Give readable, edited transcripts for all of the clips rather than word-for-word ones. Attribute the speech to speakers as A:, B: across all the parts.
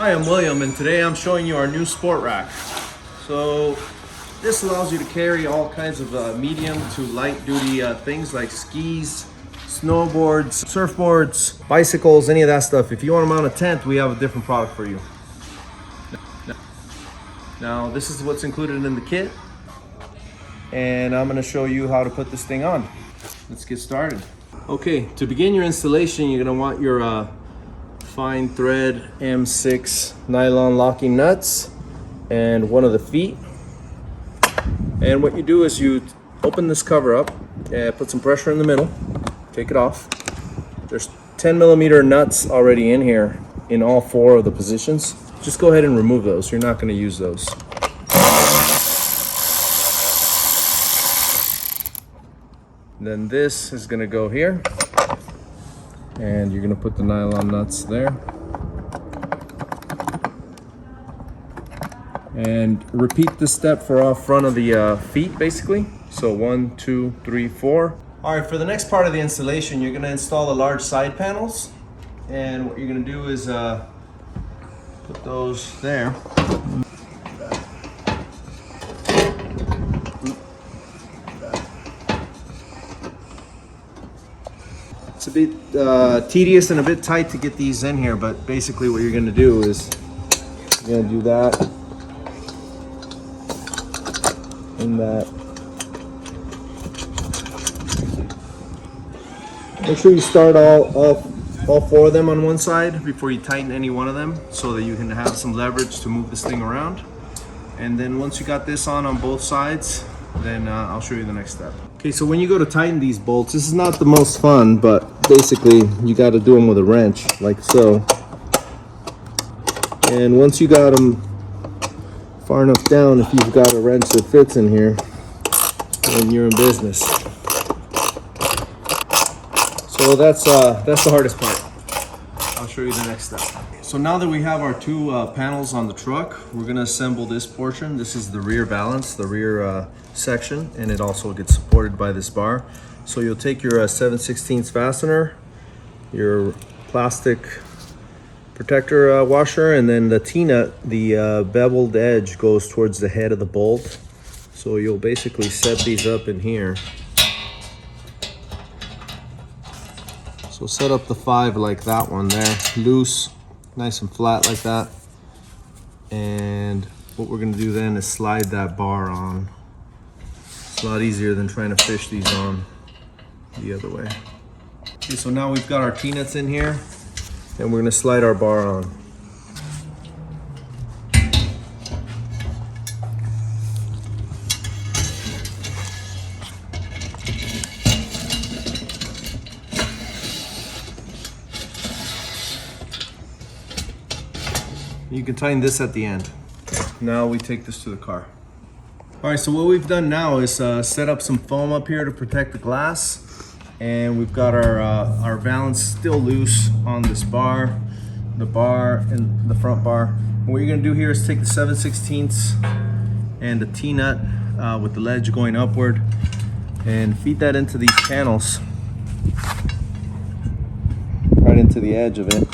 A: Hi, I'm William, and today I'm showing you our new sport rack. So this allows you to carry all kinds of medium to light duty things like skis, snowboards, surfboards, bicycles, any of that stuff. If you want to mount a tent, we have a different product for you. Now this is what's included in the kit, and I'm going to show you how to put this thing on. Let's get started. Okay, to begin your installation, you're going to want your fine thread M6 nylon locking nuts and one of the feet. And what you do is you open this cover up and put some pressure in the middle, take it off. There's 10mm nuts already in here in all 4 of the positions. Just go ahead and remove those. You're not going to use those. Then this is going to go here, and you're going to put the nylon nuts there. And repeat this step for all front of the feet, basically. So 1, 2, 3, 4. All right, for the next part of the installation, you're going to install the large side panels. And what you're going to do is put those there. It's a bit tedious and a bit tight to get these in here, but basically what you're going to do is you're going to do that and that. Make sure you start all 4 of them on one side before you tighten any one of them, so that you can have some leverage to move this thing around. And then once you got this on both sides, then I'll show you the next step. Okay, so when you go to tighten these bolts, this is not the most fun, but basically you got to do them with a wrench, like so. And once you got them far enough down, if you've got a wrench that fits in here, then you're in business. So that's the hardest part. I'll show you the next step. So now that we have our 2 panels on the truck, we're going to assemble this portion. This is the rear valance, the rear section, and it also gets supported by this bar. So you'll take your 7/16 fastener, your plastic protector washer, and then the T-nut, the beveled edge goes towards the head of the bolt. So you'll basically set these up in here. So set up the 5 like that one there, loose, nice and flat like that. And what we're gonna do then is slide that bar on. It's a lot easier than trying to fish these on the other way. Okay, so now we've got our T-nuts in here, and we're gonna slide our bar on. You can tighten this at the end. Now we take this to the car. All right, so what we've done now is set up some foam up here to protect the glass. And we've got our valance still loose on this bar, the bar and the front bar. What you're gonna do here is take the 7/16 and the T-nut with the ledge going upward and feed that into these panels, right into the edge of it.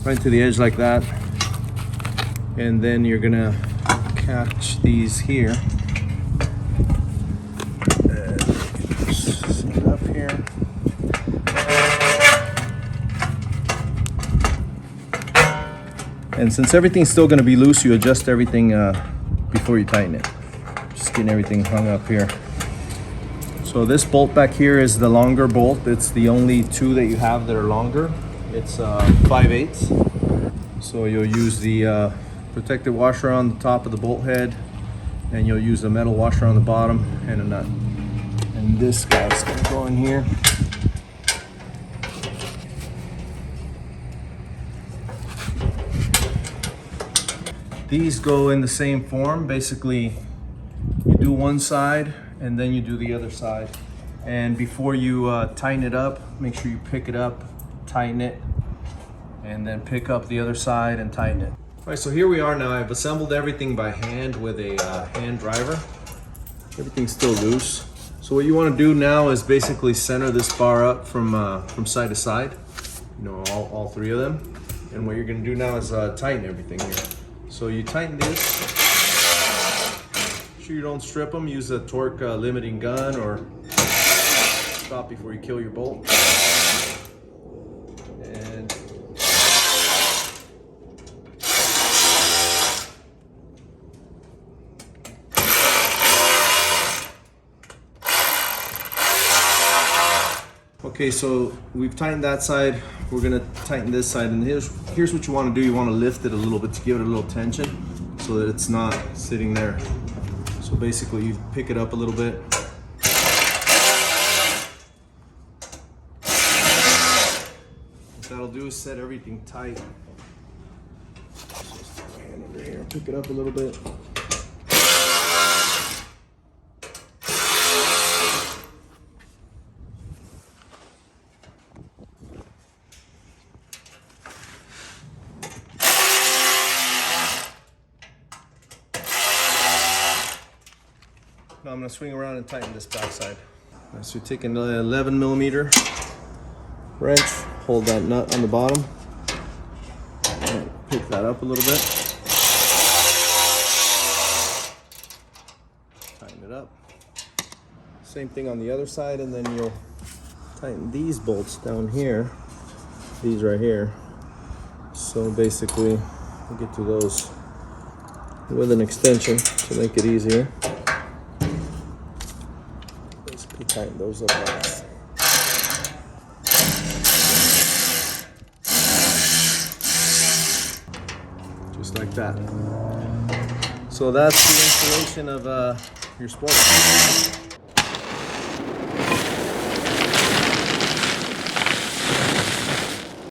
A: Right to the edge like that, and then you're gonna catch these here. Set it up here. And since everything's still gonna be loose, you adjust everything before you tighten it. Just getting everything hung up here. So this bolt back here is the longer bolt. It's the only 2 that you have that are longer. It's 5/8. So you'll use the protective washer on the top of the bolt head, and you'll use a metal washer on the bottom and a nut. And this guy's gonna go in here. These go in the same form. Basically, you do one side and then you do the other side. And before you tighten it up, make sure you pick it up, tighten it, and then pick up the other side and tighten it. All right, so here we are now. I've assembled everything by hand with a hand driver. Everything's still loose. So what you want to do now is basically center this bar up from side to side, you know, all three of them. And what you're going to do now is tighten everything here. So you tighten this. Make sure you don't strip them. Use a torque limiting gun, or stop before you kill your bolt. And okay, so we've tightened that side. We're gonna tighten this side, and here's what you want to do. You want to lift it a little bit to give it a little tension, so that it's not sitting there. So basically, you pick it up a little bit. What that'll do is set everything tight. Just stick my hand under here, pick it up a little bit. Now I'm going to swing around and tighten this back side. Right, so you're taking an 11 millimeter wrench, hold that nut on the bottom, and pick that up a little bit. Tighten it up. Same thing on the other side, and then you'll tighten these bolts down here, these right here. So basically, we'll get to those with an extension to make it easier. Tighten those up last. Just like that. So that's the installation of your sport.